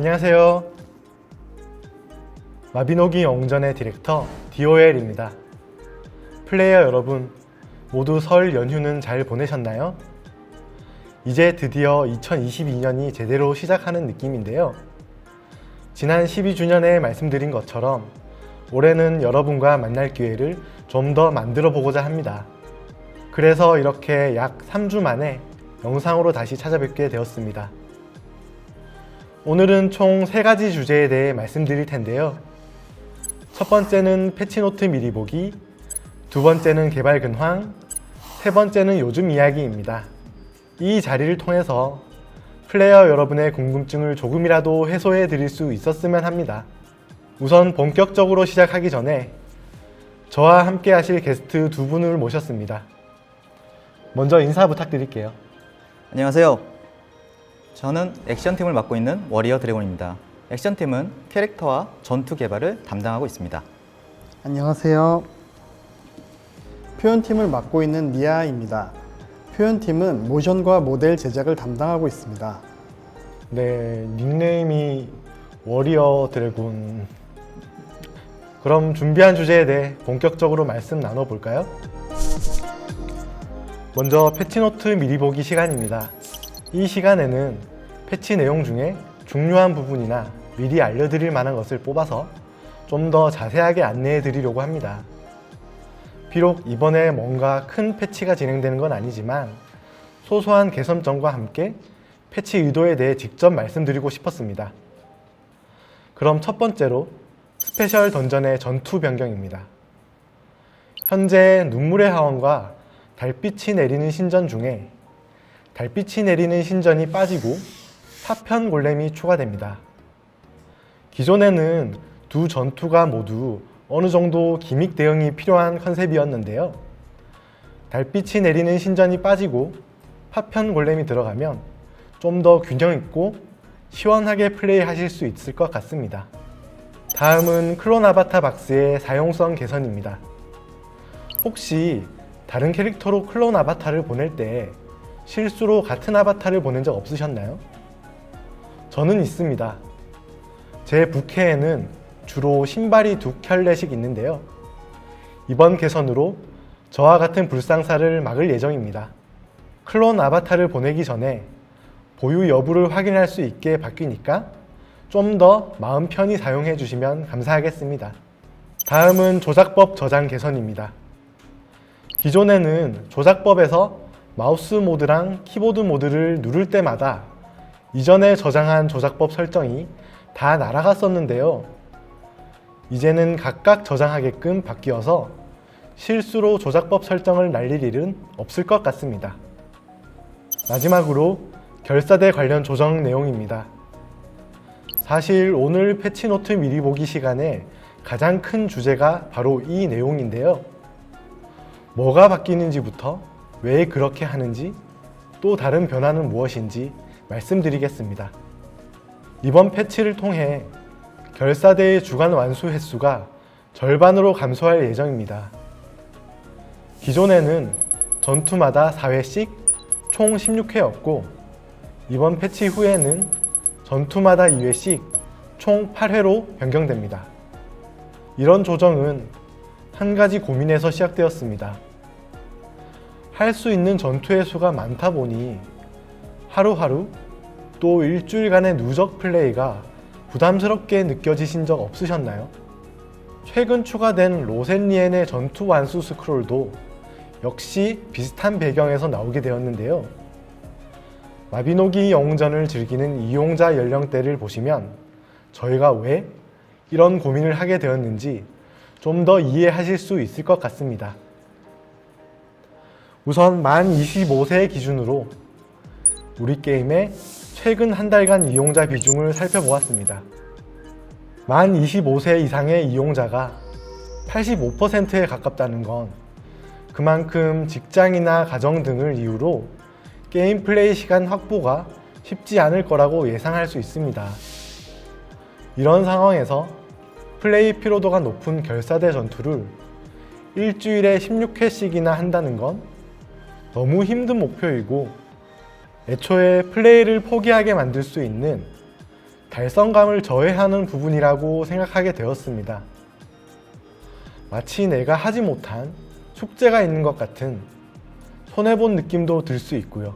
안녕하세요. 마비노기 영웅전의 디렉터 DOL입니다. 플레이어 여러분, 모두 설 연휴는 잘 보내셨나요? 이제 드디어 2022년이 제대로 시작하는 느낌인데요. 지난 12주년에 말씀드린 것처럼 올해는 여러분과 만날 기회를 좀 더 만들어 보고자 합니다. 그래서 이렇게 약 3주 만에 영상으로 다시 찾아뵙게 되었습니다. 오늘은 총 3가지 주제에 대해 말씀드릴 텐데요. 첫 번째는 패치노트 미리 보기, 두 번째는 개발 근황, 세 번째는 요즘 이야기입니다. 이 자리를 통해서 플레이어 여러분의 궁금증을 조금이라도 해소해 드릴 수 있었으면 합니다. 우선 본격적으로 시작하기 전에 저와 함께 하실 게스트 두 분을 모셨습니다. 먼저 인사 부탁드릴게요. 안녕하세요. 저는 액션팀을 맡고 있는 워리어 드래곤입니다. 액션팀은 캐릭터와 전투 개발을 담당하고 있습니다. 안녕하세요. 표현팀을 맡고 있는 니아입니다. 표현팀은 모션과 모델 제작을 담당하고 있습니다. 네, 닉네임이 워리어 드래곤. 그럼 준비한 주제에 대해 본격적으로 말씀 나눠볼까요? 먼저 패치노트 미리 보기 시간입니다. 이 시간에는 패치 내용 중에 중요한 부분이나 미리 알려드릴 만한 것을 뽑아서 좀 더 자세하게 안내해 드리려고 합니다. 비록 이번에 뭔가 큰 패치가 진행되는 건 아니지만 소소한 개선점과 함께 패치 의도에 대해 직접 말씀드리고 싶었습니다. 그럼 첫 번째로 스페셜 던전의 전투 변경입니다. 현재 눈물의 하원과 달빛이 내리는 신전 중에 달빛이 내리는 신전이 빠지고 파편 골렘이 추가됩니다. 기존에는 두 전투가 모두 어느 정도 기믹 대응이 필요한 컨셉이었는데요. 달빛이 내리는 신전이 빠지고 파편 골렘이 들어가면 좀 더 균형 있고 시원하게 플레이하실 수 있을 것 같습니다. 다음은 클론 아바타 박스의 사용성 개선입니다. 혹시 다른 캐릭터로 클론 아바타를 보낼 때 실수로 같은 아바타를 보낸 적 없으셨나요? 저는 있습니다. 제 부캐에는 주로 신발이 2켤레씩 있는데요. 이번 개선으로 저와 같은 불상사를 막을 예정입니다. 클론 아바타를 보내기 전에 보유 여부를 확인할 수 있게 바뀌니까 좀 더 마음 편히 사용해 주시면 감사하겠습니다. 다음은 조작법 저장 개선입니다. 기존에는 조작법에서 마우스 모드랑 키보드 모드를 누를 때마다 이전에 저장한 조작법 설정이 다 날아갔었는데요. 이제는 각각 저장하게끔 바뀌어서 실수로 조작법 설정을 날릴 일은 없을 것 같습니다. 마지막으로 결사대 관련 조정 내용입니다. 사실 오늘 패치노트 미리 보기 시간에 가장 큰 주제가 바로 이 내용인데요. 뭐가 바뀌는지부터 왜 그렇게 하는지 또 다른 변화는 무엇인지 말씀드리겠습니다. 이번 패치를 통해 결사대의 주간 완수 횟수가 절반으로 감소할 예정입니다. 기존에는 전투마다 4회씩 총 16회였고 이번 패치 후에는 전투마다 2회씩 총 8회로 변경됩니다. 이런 조정은 한 가지 고민에서 시작되었습니다. 할 수 있는 전투의 수가 많다 보니 하루하루 또 일주일간의 누적 플레이가 부담스럽게 느껴지신 적 없으셨나요? 최근 추가된 로센리엔의 전투 완수 스크롤도 역시 비슷한 배경에서 나오게 되었는데요. 마비노기 영웅전을 즐기는 이용자 연령대를 보시면 저희가 왜 이런 고민을 하게 되었는지 좀 더 이해하실 수 있을 것 같습니다. 우선 만 25세 기준으로 우리 게임의 최근 한 달간 이용자 비중을 살펴보았습니다. 만 25세 이상의 이용자가 85%에 가깝다는 건 그만큼 직장이나 가정 등을 이유로 게임 플레이 시간 확보가 쉽지 않을 거라고 예상할 수 있습니다. 이런 상황에서 플레이 피로도가 높은 결사대 전투를 일주일에 16회씩이나 한다는 건 너무 힘든 목표이고 애초에 플레이를 포기하게 만들 수 있는 달성감을 저해하는 부분이라고 생각하게 되었습니다. 마치 내가 하지 못한 숙제가 있는 것 같은 손해본 느낌도 들 수 있고요.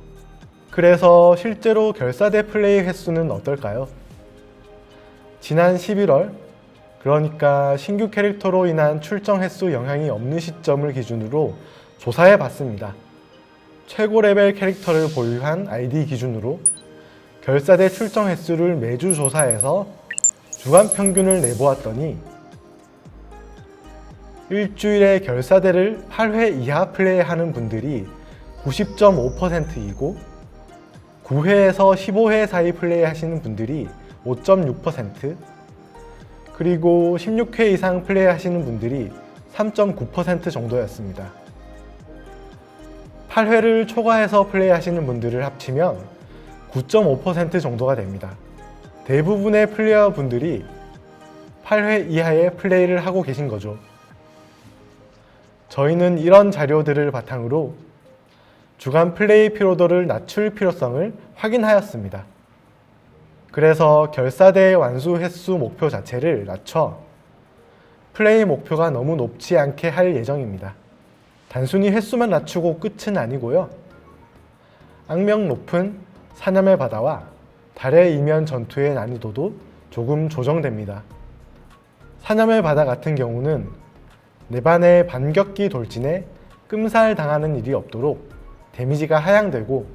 그래서 실제로 결사대 플레이 횟수는 어떨까요? 지난 11월, 그러니까 신규 캐릭터로 인한 출정 횟수 영향이 없는 시점을 기준으로 조사해 봤습니다. 최고 레벨 캐릭터를 보유한 아이디 기준으로 결사대 출정 횟수를 매주 조사해서 주간 평균을 내보았더니 일주일에 결사대를 8회 이하 플레이하는 분들이 90.5%이고 9회에서 15회 사이 플레이하시는 분들이 5.6%, 그리고 16회 이상 플레이하시는 분들이 3.9% 정도였습니다. 8회를 초과해서 플레이하시는 분들을 합치면 9.5% 정도가 됩니다. 대부분의 플레이어 분들이 8회 이하의 플레이를 하고 계신 거죠. 저희는 이런 자료들을 바탕으로 주간 플레이 피로도를 낮출 필요성을 확인하였습니다. 그래서 결사대 완수 횟수 목표 자체를 낮춰 플레이 목표가 너무 높지 않게 할 예정입니다. 단순히 횟수만 낮추고 끝은 아니고요. 악명 높은 사념의 바다와 달의 이면 전투의 난이도도 조금 조정됩니다. 사념의 바다 같은 경우는 내 반의 반격기 돌진에 끔살 당하는 일이 없도록 데미지가 하향되고,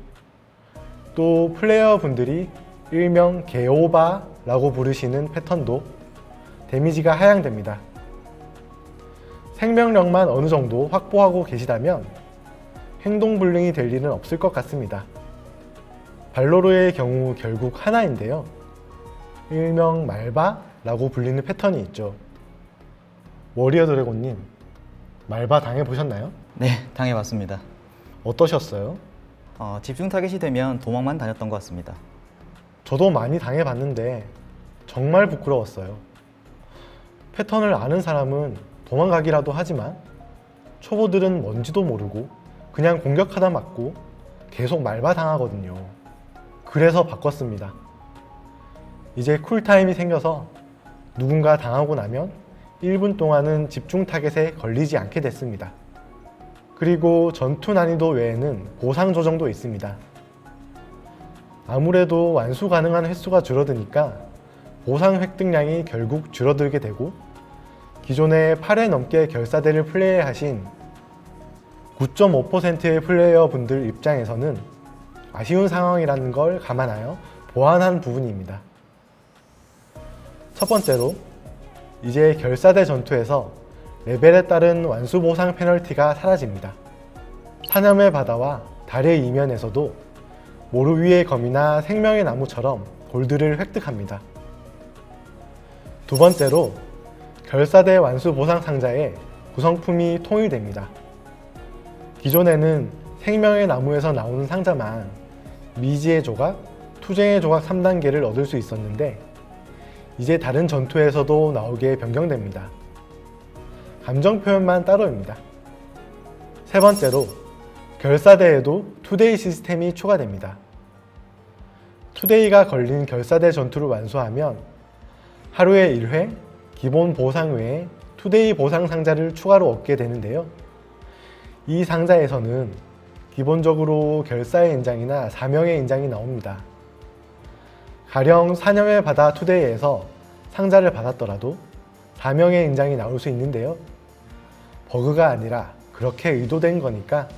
또 플레이어 분들이 일명 개오바라고 부르시는 패턴도 데미지가 하향됩니다. 생명력만 어느 정도 확보하고 계시다면 행동 불능이 될 일은 없을 것 같습니다. 발로로의 경우 결국 하나인데요. 일명 말바라고 불리는 패턴이 있죠. 워리어 드래곤님, 말바 당해보셨나요? 네, 당해봤습니다. 어떠셨어요? 집중 타겟이 되면 도망만 다녔던 것 같습니다. 저도 많이 당해봤는데 정말 부끄러웠어요. 패턴을 아는 사람은 도망가기라도 하지만 초보들은 뭔지도 모르고 그냥 공격하다 맞고 계속 말바 당하거든요. 그래서 바꿨습니다. 이제 쿨타임이 생겨서 누군가 당하고 나면 1분 동안은 집중 타겟에 걸리지 않게 됐습니다. 그리고 전투 난이도 외에는 보상 조정도 있습니다. 아무래도 완수 가능한 횟수가 줄어드니까 보상 획득량이 결국 줄어들게 되고, 기존에 8회 넘게 결사대를 플레이하신 9.5%의 플레이어 분들 입장에서는 아쉬운 상황이라는 걸 감안하여 보완한 부분입니다. 첫 번째로, 이제 결사대 전투에서 레벨에 따른 완수 보상 페널티가 사라집니다. 사념의 바다와 달의 이면에서도 모루 위의 검이나 생명의 나무처럼 골드를 획득합니다. 두 번째로, 결사대 완수 보상 상자에 구성품이 통일됩니다. 기존에는 생명의 나무에서 나오는 상자만 미지의 조각, 투쟁의 조각 3단계를 얻을 수 있었는데 이제 다른 전투에서도 나오게 변경됩니다. 감정 표현만 따로입니다. 세 번째로, 결사대에도 투데이 시스템이 추가됩니다. 투데이가 걸린 결사대 전투를 완수하면 하루에 1회 기본 보상 외에 투데이 보상 상자를 추가로 얻게 되는데요. 이 상자에서는 기본적으로 결사의 인장이나 사명의 인장이 나옵니다. 가령 사념의 바다 투데이에서 상자를 받았더라도 사명의 인장이 나올 수 있는데요. 버그가 아니라 그렇게 의도된 거니까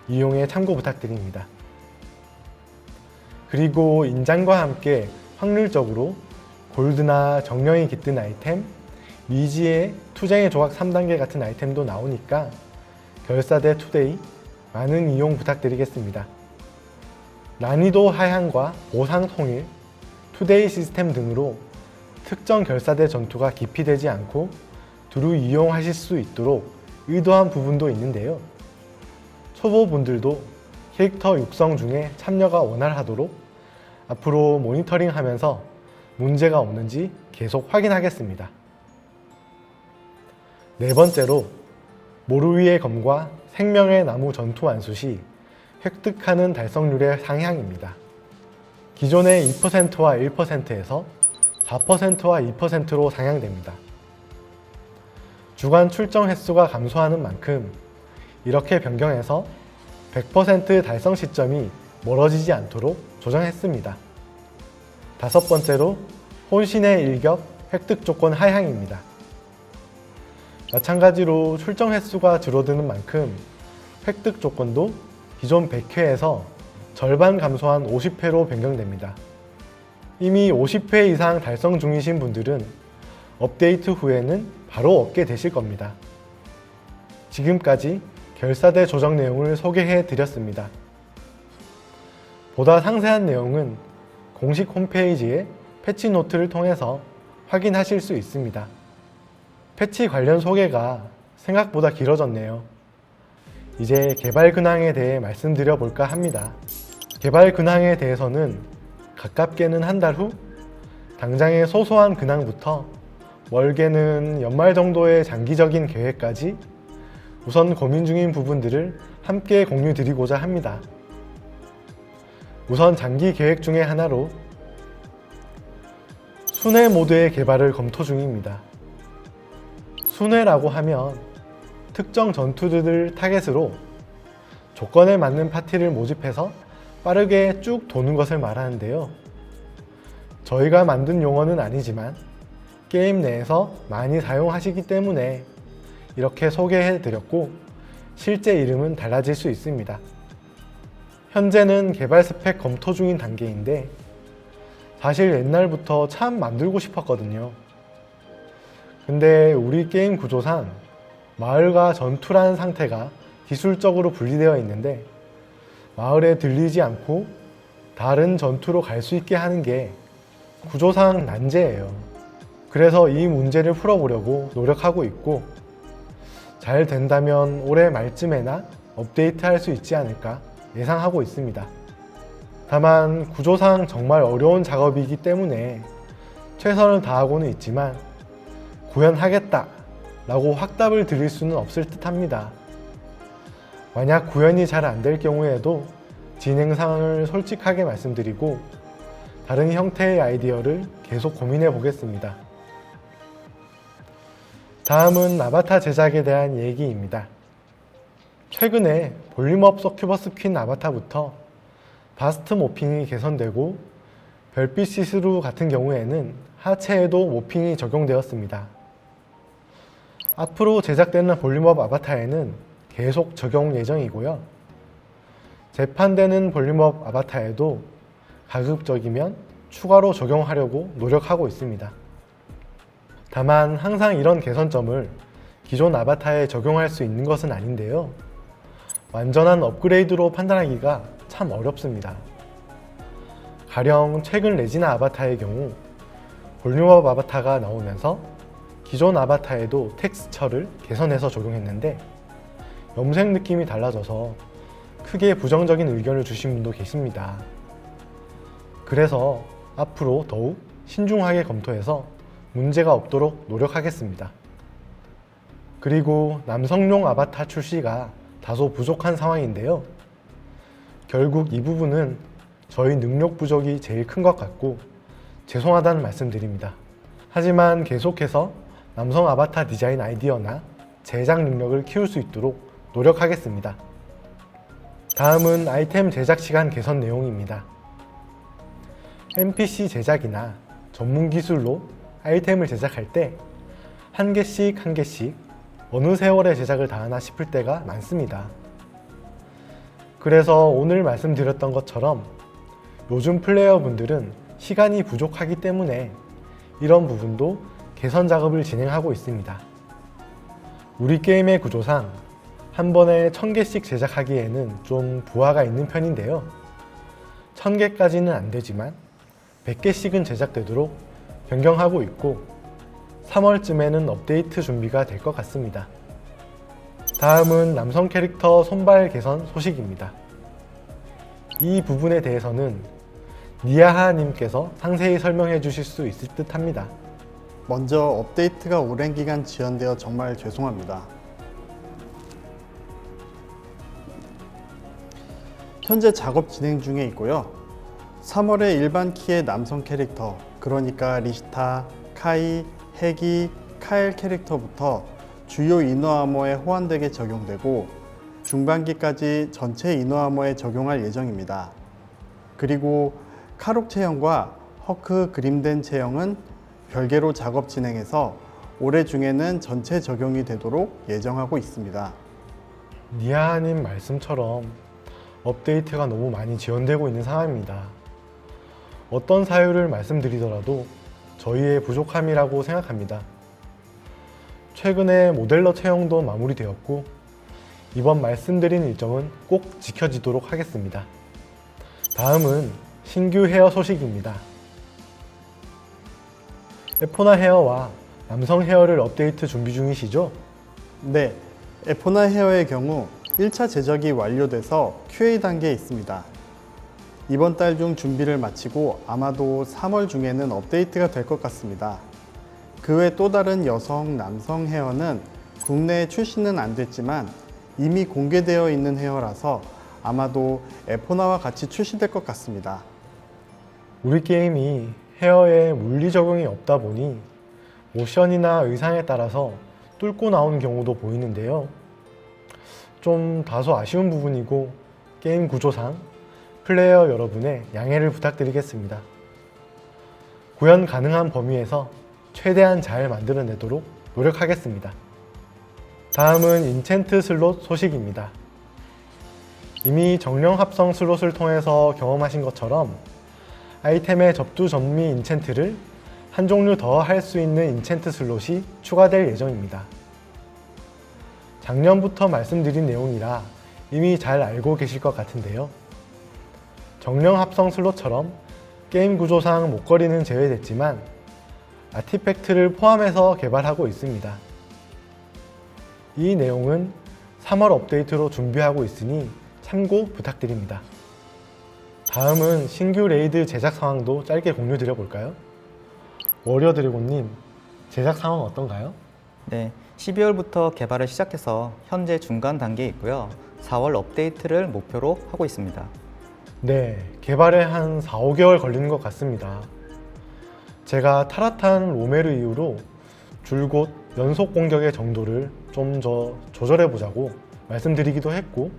이용에 참고 부탁드립니다. 그리고 인장과 함께 확률적으로 골드나 정령이 깃든 아이템, 미지의 투쟁의 조각 3단계 같은 아이템도 나오니까 결사대 투데이 많은 이용 부탁드리겠습니다. 난이도 하향과 보상 통일, 투데이 시스템 등으로 특정 결사대 전투가 기피되지 않고 두루 이용하실 수 있도록 의도한 부분도 있는데요. 초보분들도 캐릭터 육성 중에 참여가 원활하도록 앞으로 모니터링하면서 문제가 없는지 계속 확인하겠습니다. 네 번째로, 모루 위의 검과 생명의 나무 전투 완수 시 획득하는 달성률의 상향입니다. 기존의 2%와 1%에서 4%와 2%로 상향됩니다. 주간 출정 횟수가 감소하는 만큼 이렇게 변경해서 100% 달성 시점이 멀어지지 않도록 조정했습니다. 다섯 번째로 혼신의 일격 획득 조건 하향입니다. 마찬가지로 출정 횟수가 줄어드는 만큼 획득 조건도 기존 100회에서 절반 감소한 50회로 변경됩니다. 이미 50회 이상 달성 중이신 분들은 업데이트 후에는 바로 얻게 되실 겁니다. 지금까지 결사대 조정 내용을 소개해 드렸습니다. 보다 상세한 내용은 공식 홈페이지의 패치 노트를 통해서 확인하실 수 있습니다. 패치 관련 소개가 생각보다 길어졌네요. 이제 개발 근황에 대해 말씀드려 볼까 합니다. 개발 근황에 대해서는 가깝게는 한 달 후, 당장의 소소한 근황부터 멀게는 연말 정도의 장기적인 계획까지 우선 고민 중인 부분들을 함께 공유 드리고자 합니다. 우선 장기 계획 중에 하나로 순회 모드의 개발을 검토 중입니다. 순회라고 하면 특정 전투들을 타겟으로 조건에 맞는 파티를 모집해서 빠르게 쭉 도는 것을 말하는데요. 저희가 만든 용어는 아니지만 게임 내에서 많이 사용하시기 때문에 이렇게 소개해 드렸고 실제 이름은 달라질 수 있습니다. 현재는 개발 스펙 검토 중인 단계인데 사실 옛날부터 참 만들고 싶었거든요. 근데 우리 게임 구조상 마을과 전투라는 상태가 기술적으로 분리되어 있는데 마을에 들리지 않고 다른 전투로 갈 수 있게 하는 게 구조상 난제예요. 그래서 이 문제를 풀어보려고 노력하고 있고 잘 된다면 올해 말쯤에나 업데이트할 수 있지 않을까 예상하고 있습니다. 다만 구조상 정말 어려운 작업이기 때문에 최선을 다하고는 있지만 구현하겠다 라고 확답을 드릴 수는 없을 듯 합니다. 만약 구현이 잘 안 될 경우에도 진행 상황을 솔직하게 말씀드리고 다른 형태의 아이디어를 계속 고민해 보겠습니다. 다음은 아바타 제작에 대한 얘기입니다. 최근에 볼륨업 서큐버스 퀸 아바타부터 바스트 모핑이 개선되고 별빛 시스루 같은 경우에는 하체에도 모핑이 적용되었습니다. 앞으로 제작되는 볼륨업 아바타에는 계속 적용 예정이고요. 재판되는 볼륨업 아바타에도 가급적이면 추가로 적용하려고 노력하고 있습니다. 다만 항상 이런 개선점을 기존 아바타에 적용할 수 있는 것은 아닌데요. 완전한 업그레이드로 판단하기가 참 어렵습니다. 가령 최근 레지나 아바타의 경우 볼륨업 아바타가 나오면서 기존 아바타에도 텍스처를 개선해서 적용했는데 염색 느낌이 달라져서 크게 부정적인 의견을 주신 분도 계십니다. 그래서 앞으로 더욱 신중하게 검토해서 문제가 없도록 노력하겠습니다. 그리고 남성용 아바타 출시가 다소 부족한 상황인데요. 결국 이 부분은 저희 능력 부족이 제일 큰 것 같고 죄송하다는 말씀드립니다. 하지만 계속해서 남성 아바타 디자인 아이디어나 제작 능력을 키울 수 있도록 노력하겠습니다. 다음은 아이템 제작 시간 개선 내용입니다. NPC 제작이나 전문 기술로 아이템을 제작할 때 한 개씩 한 개씩 어느 세월에 제작을 다 하나 싶을 때가 많습니다. 그래서 오늘 말씀드렸던 것처럼 요즘 플레이어분들은 시간이 부족하기 때문에 이런 부분도 개선 작업을 진행하고 있습니다. 우리 게임의 구조상 한 번에 1000개씩 제작하기에는 좀 부하가 있는 편인데요. 1000개까지는 안 되지만 100개씩은 제작되도록 변경하고 있고 3월쯤에는 업데이트 준비가 될 것 같습니다. 다음은 남성 캐릭터 손발 개선 소식입니다. 이 부분에 대해서는 니아하님께서 상세히 설명해 주실 수 있을 듯 합니다. 먼저 업데이트가 오랜 기간 지연되어 정말 죄송합니다. 현재 작업 진행 중에 있고요. 3월에 일반 키의 남성 캐릭터, 그러니까 리시타, 카이, 헤기, 카엘 캐릭터부터 주요 이너 아머에 호환되게 적용되고 중반기까지 전체 이너 아머에 적용할 예정입니다. 그리고 카록 체형과 허크 그림된 체형은 별개로 작업 진행해서 올해 중에는 전체 적용이 되도록 예정하고 있습니다. 니아님 말씀처럼 업데이트가 너무 많이 지연되고 있는 상황입니다. 어떤 사유를 말씀드리더라도 저희의 부족함이라고 생각합니다. 최근에 모델러 채용도 마무리되었고 이번 말씀드린 일정은 꼭 지켜지도록 하겠습니다. 다음은 신규 헤어 소식입니다. 에포나 헤어와 남성 헤어를 업데이트 준비 중이시죠? 네, 에포나 헤어의 경우 1차 제작이 완료돼서 QA 단계에 있습니다. 이번 달 중 준비를 마치고 아마도 3월 중에는 업데이트가 될 것 같습니다. 그 외 또 다른 여성, 남성 헤어는 국내에 출시는 안 됐지만 이미 공개되어 있는 헤어라서 아마도 에포나와 같이 출시될 것 같습니다. 우리 게임이 헤어에 물리 적용이 없다 보니 모션이나 의상에 따라서 뚫고 나오는 경우도 보이는데요. 좀 다소 아쉬운 부분이고 게임 구조상 플레이어 여러분의 양해를 부탁드리겠습니다. 구현 가능한 범위에서 최대한 잘 만들어내도록 노력하겠습니다. 다음은 인챈트 슬롯 소식입니다. 이미 정령 합성 슬롯을 통해서 경험하신 것처럼 아이템의 접두 전미 인챈트를 한 종류 더 할 수 있는 인챈트 슬롯이 추가될 예정입니다. 작년부터 말씀드린 내용이라 이미 잘 알고 계실 것 같은데요. 정령 합성 슬롯처럼 게임 구조상 목걸이는 제외됐지만 아티팩트를 포함해서 개발하고 있습니다. 이 내용은 3월 업데이트로 준비하고 있으니 참고 부탁드립니다. 다음은 신규 레이드 제작 상황도 짧게 공유 드려볼까요? 워리어 드래곤님, 제작 상황 어떤가요? 네, 12월부터 개발을 시작해서 현재 중간 단계에 있고요. 4월 업데이트를 목표로 하고 있습니다. 네, 개발에 한 4, 5개월 걸리는 것 같습니다. 제가 타라탄 로메르 이후로 줄곧 연속 공격의 정도를 좀 더 조절해보자고 말씀드리기도 했고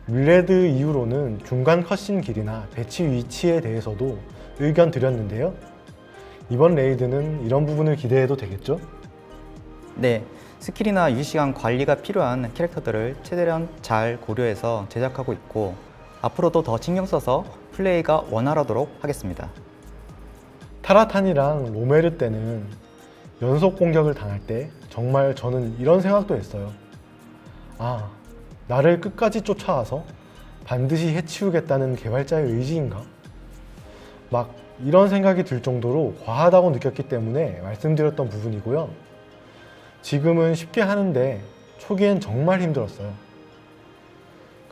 윌레드 이후로는 중간 컷신 길이나 배치 위치에 대해서도 의견 드렸는데요. 이번 레이드는 이런 부분을 기대해도 되겠죠? 네, 스킬이나 유시간 관리가 필요한 캐릭터들을 최대한 잘 고려해서 제작하고 있고 앞으로도 더 신경 써서 플레이가 원활하도록 하겠습니다. 타라탄이랑 로메르 때는 연속 공격을 당할 때 정말 저는 이런 생각도 했어요. 아, 나를 끝까지 쫓아와서 반드시 해치우겠다는 개발자의 의지인가? 막 이런 생각이 들 정도로 과하다고 느꼈기 때문에 말씀드렸던 부분이고요. 지금은 쉽게 하는데 초기엔 정말 힘들었어요.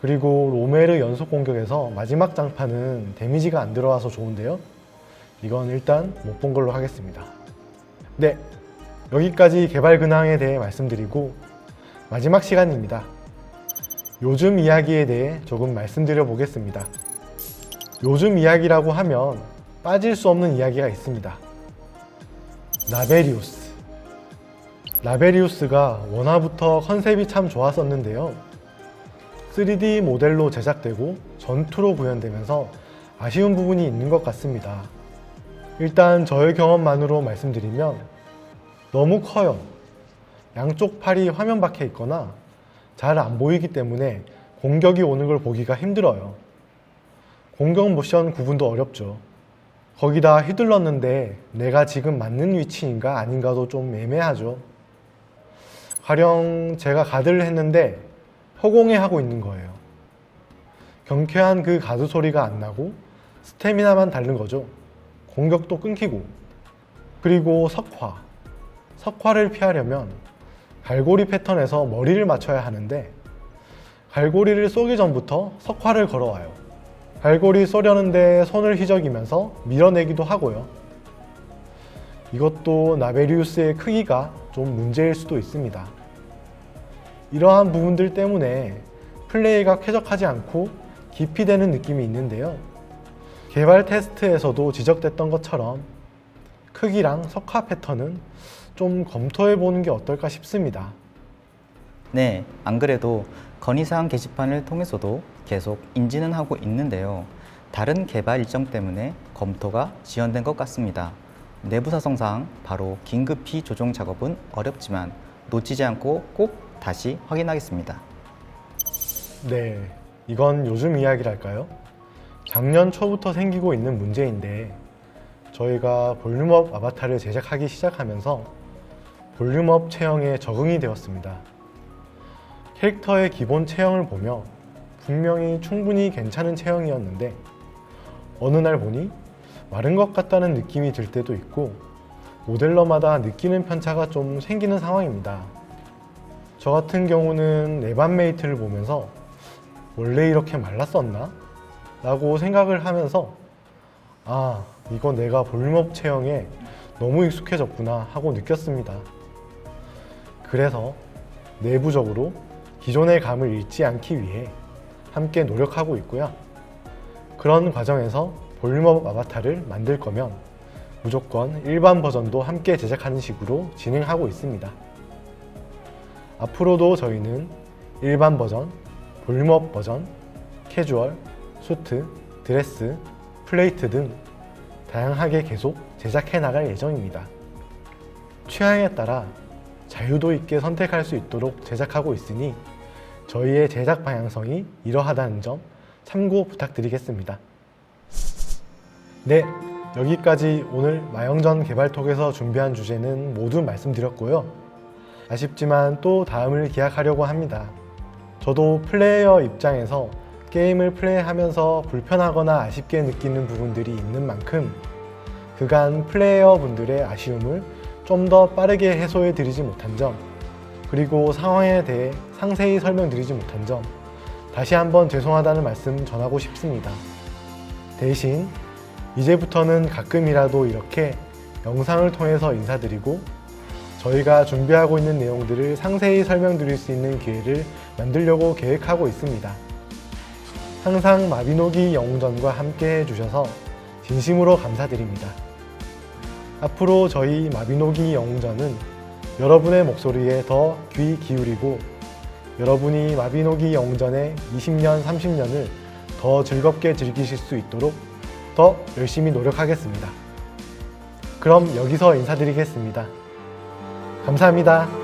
그리고 로메르 연속 공격에서 마지막 장판은 데미지가 안 들어와서 좋은데요. 이건 일단 못 본 걸로 하겠습니다. 네, 여기까지 개발 근황에 대해 말씀드리고 마지막 시간입니다. 요즘 이야기에 대해 조금 말씀드려 보겠습니다. 요즘 이야기라고 하면 빠질 수 없는 이야기가 있습니다. 라베리우스. 라베리우스가 원화부터 컨셉이 참 좋았었는데요. 3D 모델로 제작되고 전투로 구현되면서 아쉬운 부분이 있는 것 같습니다. 일단 저의 경험만으로 말씀드리면 너무 커요. 양쪽 팔이 화면 밖에 있거나 잘 안 보이기 때문에 공격이 오는 걸 보기가 힘들어요. 공격 모션 구분도 어렵죠. 거기다 휘둘렀는데 내가 지금 맞는 위치인가 아닌가도 좀 애매하죠. 가령 제가 가드를 했는데 허공에 하고 있는 거예요. 경쾌한 그 가드 소리가 안 나고 스태미나만 다른 거죠. 공격도 끊기고. 그리고 석화를 피하려면 갈고리 패턴에서 머리를 맞춰야 하는데 갈고리를 쏘기 전부터 석화를 걸어와요. 갈고리 쏘려는데 손을 휘저기면서 밀어내기도 하고요. 이것도 라베리우스의 크기가 좀 문제일 수도 있습니다. 이러한 부분들 때문에 플레이가 쾌적하지 않고 기피되는 느낌이 있는데요. 개발 테스트에서도 지적됐던 것처럼 크기랑 석화 패턴은 좀 검토해 보는 게 어떨까 싶습니다. 네, 안 그래도 건의사항 게시판을 통해서도 계속 인지는 하고 있는데요. 다른 개발 일정 때문에 검토가 지연된 것 같습니다. 내부 사정상 바로 긴급히 조정 작업은 어렵지만 놓치지 않고 꼭 다시 확인하겠습니다. 네, 이건 요즘 이야기랄까요? 작년 초부터 생기고 있는 문제인데 저희가 볼륨업 아바타를 제작하기 시작하면서 볼륨업 체형에 적응이 되었습니다. 캐릭터의 기본 체형을 보며 분명히 충분히 괜찮은 체형이었는데 어느 날 보니 마른 것 같다는 느낌이 들 때도 있고 모델러마다 느끼는 편차가 좀 생기는 상황입니다. 저 같은 경우는 내반메이트를 보면서 원래 이렇게 말랐었나? 라고 생각을 하면서 아, 이거 내가 볼륨업 체형에 너무 익숙해졌구나 하고 느꼈습니다. 그래서 내부적으로 기존의 감을 잃지 않기 위해 함께 노력하고 있고요. 그런 과정에서 볼륨업 아바타를 만들 거면 무조건 일반 버전도 함께 제작하는 식으로 진행하고 있습니다. 앞으로도 저희는 일반 버전, 볼륨업 버전, 캐주얼, 수트, 드레스, 플레이트 등 다양하게 계속 제작해 나갈 예정입니다. 취향에 따라 자유도 있게 선택할 수 있도록 제작하고 있으니 저희의 제작 방향성이 이러하다는 점 참고 부탁드리겠습니다. 네, 여기까지 오늘 마영전 개발톡에서 준비한 주제는 모두 말씀드렸고요. 아쉽지만 또 다음을 기약하려고 합니다. 저도 플레이어 입장에서 게임을 플레이하면서 불편하거나 아쉽게 느끼는 부분들이 있는 만큼 그간 플레이어 분들의 아쉬움을 좀 더 빠르게 해소해 드리지 못한 점, 그리고 상황에 대해 상세히 설명드리지 못한 점 다시 한번 죄송하다는 말씀 전하고 싶습니다. 대신 이제부터는 가끔이라도 이렇게 영상을 통해서 인사드리고 저희가 준비하고 있는 내용들을 상세히 설명드릴 수 있는 기회를 만들려고 계획하고 있습니다. 항상 마비노기 영웅전과 함께 해주셔서 진심으로 감사드립니다. 앞으로 저희 마비노기 영웅전은 여러분의 목소리에 더 귀 기울이고 여러분이 마비노기 영웅전의 20년, 30년을 더 즐겁게 즐기실 수 있도록 더 열심히 노력하겠습니다. 그럼 여기서 인사드리겠습니다. 감사합니다.